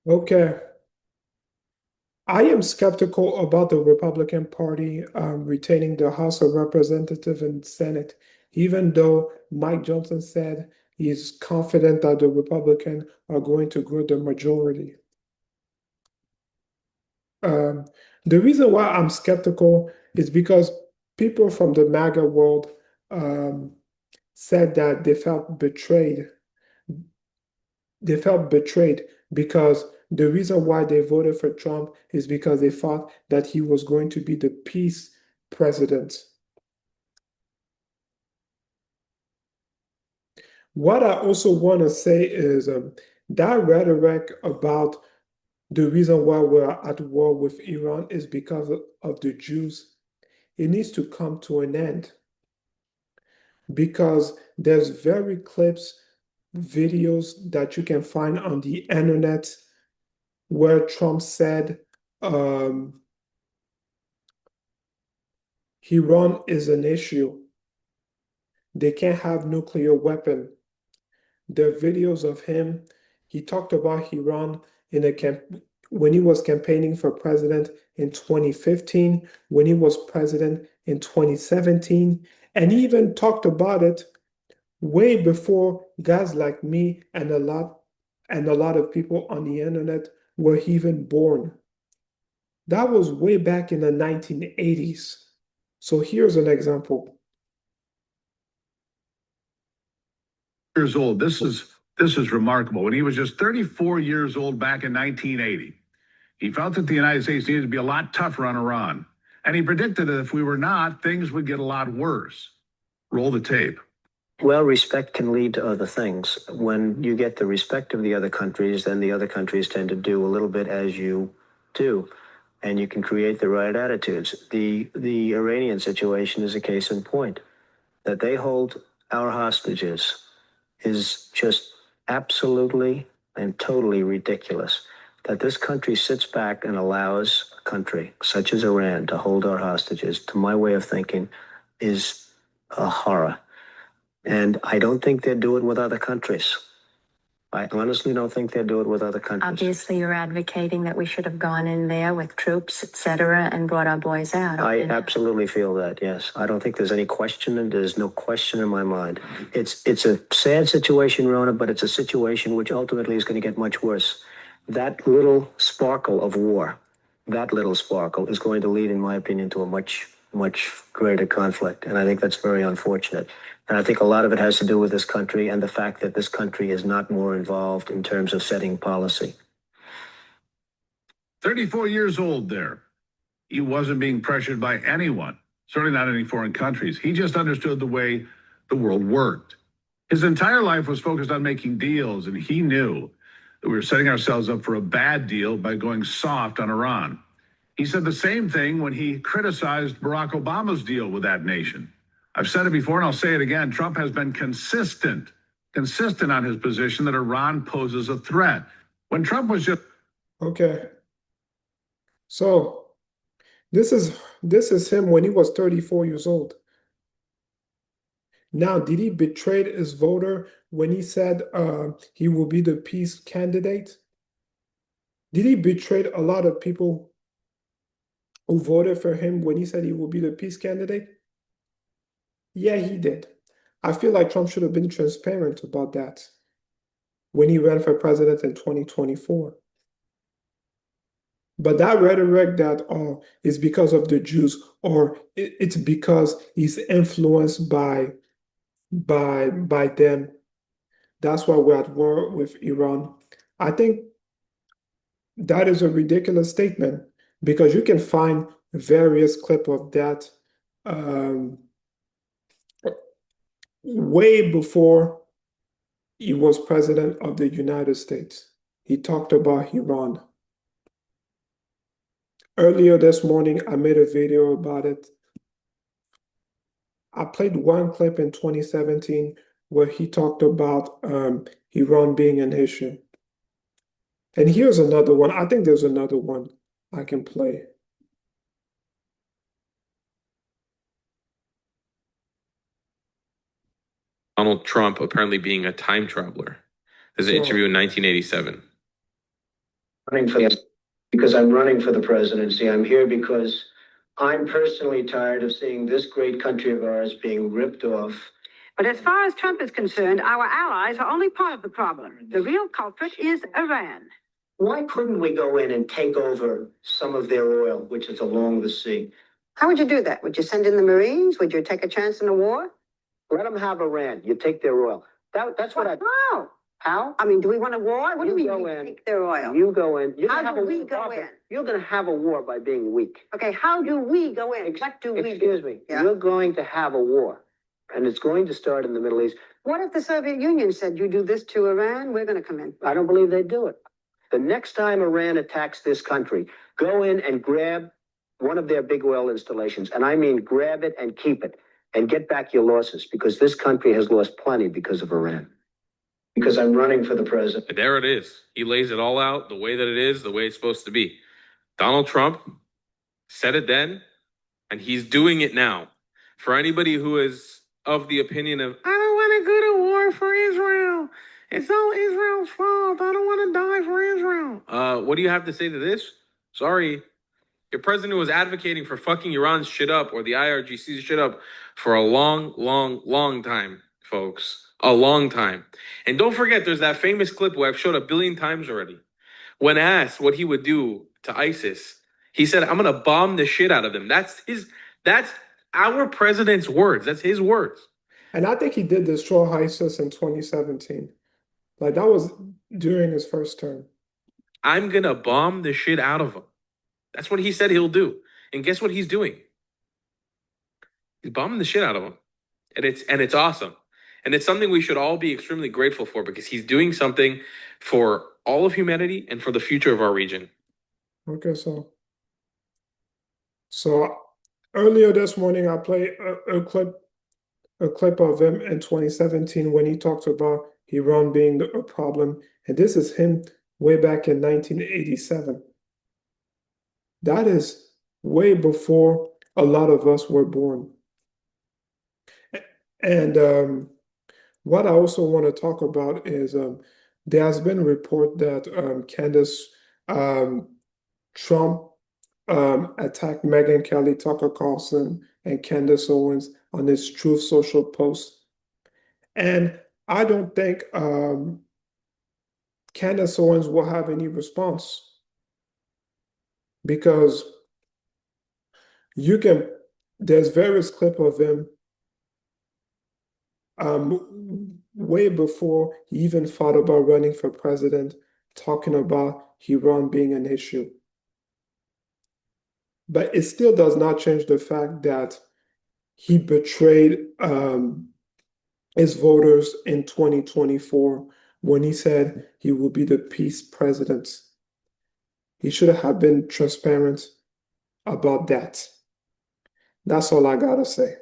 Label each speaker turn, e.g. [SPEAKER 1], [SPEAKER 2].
[SPEAKER 1] Okay. I am skeptical about the Republican Party retaining the House of Representatives and Senate, even though Mike Johnson said he's confident that the Republicans are going to grow the majority. Um, the reason why I'm skeptical is because people from the MAGA world um, said that they felt betrayed. They felt betrayed because the reason why they voted for Trump is because they thought that he was going to be the peace president. What I also want to say is that rhetoric about the reason why we're at war with Iran is because of the Jews. It needs to come to an end because there's very clips, videos that you can find on the internet where Trump said, um, Iran is an issue. They can't have nuclear weapon. There are videos of him. He talked about Iran in a camp when he was campaigning for president in 2015, when he was president in 2017, and he even talked about it way before guys like me and a lot of people on the internet were even born. That was way back in the 1980s. So here's an example.
[SPEAKER 2] Years old. This is remarkable. When he was just 34 years old back in 1980, he felt that the United States needed to be a lot tougher on Iran. And he predicted that if we were not, things would get a lot worse. Roll the tape.
[SPEAKER 3] Well, respect can lead to other things. When you get the respect of the other countries, then the other countries tend to do a little bit as you do, and you can create the right attitudes. The Iranian situation is a case in point. That they hold our hostages is just absolutely and totally ridiculous. That this country sits back and allows a country such as Iran to hold our hostages, to my way of thinking, is a horror. And I don't think they'd do it with other countries. I honestly don't think they'd do it with other countries.
[SPEAKER 4] Obviously, you're advocating that we should have gone in there with troops, et cetera, and brought our boys out.
[SPEAKER 3] I absolutely feel that, yes. I don't think there's any question, and there's no question in my mind. It's a sad situation, Rona, but it's a situation which ultimately is going to get much worse. That little sparkle of war, that little sparkle is going to lead, in my opinion, to a much, much greater conflict. And I think that's very unfortunate. And I think a lot of it has to do with this country and the fact that this country is not more involved in terms of setting policy.
[SPEAKER 2] 34 years old there. He wasn't being pressured by anyone, certainly not any foreign countries. He just understood the way the world worked. His entire life was focused on making deals, and he knew that we were setting ourselves up for a bad deal by going soft on Iran. He said the same thing when he criticized Barack Obama's deal with that nation. I've said it before and I'll say it again. Trump has been consistent on his position that Iran poses a threat. When Trump was just
[SPEAKER 1] Okay. So this is him when he was 34 years old. Now, did he betray his voter when he said he will be the peace candidate? Did he betray a lot of people who voted for him when he said he will be the peace candidate? Yeah, he did. I feel like Trump should have been transparent about that when he ran for president in 2024. But that rhetoric that is because of the Jews or it's because he's influenced by them. That's why we're at war with Iran. I think that is a ridiculous statement because you can find various clip of that um, way before he was president of the United States. He talked about Iran. Earlier this morning, I made a video about it. I played one clip in 2017 where he talked about Iran being an issue. And here's another one. I think there's another one I can play.
[SPEAKER 5] Donald Trump apparently being a time traveler. There's an
[SPEAKER 1] So
[SPEAKER 5] interview in 1987.
[SPEAKER 3] running for because I'm running for the presidency. I'm here because I'm personally tired of seeing this great country of ours being ripped off.
[SPEAKER 5] But as far as Trump is concerned, our allies are only part of the problem. The real culprit is Iran.
[SPEAKER 3] Why couldn't we go in and take over some of their oil, which is along the sea?
[SPEAKER 5] How would you do that? Would you send in the Marines? Would you take a chance in a war?
[SPEAKER 3] Let them have Iran. You take their oil. That's what I.
[SPEAKER 5] How?
[SPEAKER 3] How?
[SPEAKER 5] I mean, do we want a war? What do you
[SPEAKER 3] go
[SPEAKER 5] mean we
[SPEAKER 3] in.
[SPEAKER 5] take their oil?
[SPEAKER 3] You go in. You're
[SPEAKER 5] How
[SPEAKER 3] gonna have
[SPEAKER 5] do
[SPEAKER 3] a
[SPEAKER 5] we
[SPEAKER 3] war,
[SPEAKER 5] go
[SPEAKER 3] Barbara.
[SPEAKER 5] in?
[SPEAKER 3] You're going to have a war by being weak.
[SPEAKER 5] Okay, how do we go in? What do we do?
[SPEAKER 3] Excuse me.
[SPEAKER 5] Yeah.
[SPEAKER 3] You're going to have a war, and it's going to start in the Middle East.
[SPEAKER 5] What if the Soviet Union said, you do this to Iran, we're going to come in?
[SPEAKER 3] I don't believe they'd do it. The next time Iran attacks this country, go in and grab one of their big oil installations. And I mean, grab it and keep it and get back your losses, because this country has lost plenty because of Iran. Because I'm running for the president.
[SPEAKER 6] And there it is. He lays it all out the way that it is, the way it's supposed to be. Donald Trump said it then, and he's doing it now. For anybody who is of the opinion of, I don't want to go to war for Israel. It's all Israel's fault. I don't want to die for Israel. What do you have to say to this? Sorry. Your president was advocating for fucking Iran's shit up, or the IRGC's shit up, for a long, long, long time, folks. A long time. And don't forget, there's that famous clip where I've showed 1 billion times already. When asked what he would do to ISIS, he said, I'm going to bomb the shit out of them. That's our president's words. That's his words.
[SPEAKER 1] And I think he did destroy ISIS in 2017. Like, that was during his first term.
[SPEAKER 6] I'm going to bomb the shit out of them. That's what he said he'll do. And guess what he's doing? He's bombing the shit out of them. And it's awesome. And it's something we should all be extremely grateful for, because he's doing something for all of humanity and for the future of our region.
[SPEAKER 1] Okay, so earlier this morning I played a clip of him in 2017 when he talked about Iran being a problem, and this is him way back in 1987. That is way before a lot of us were born. And what I also want to talk about is there has been a report that Candace Trump attacked Megyn Kelly, Tucker Carlson, and Candace Owens on his Truth Social post. And I don't think Candace Owens will have any response, because there's various clips of him way before he even thought about running for president, talking about Iran being an issue. But it still does not change the fact that he betrayed his voters in 2024 when he said he would be the peace president. He should have been transparent about that. That's all I gotta say.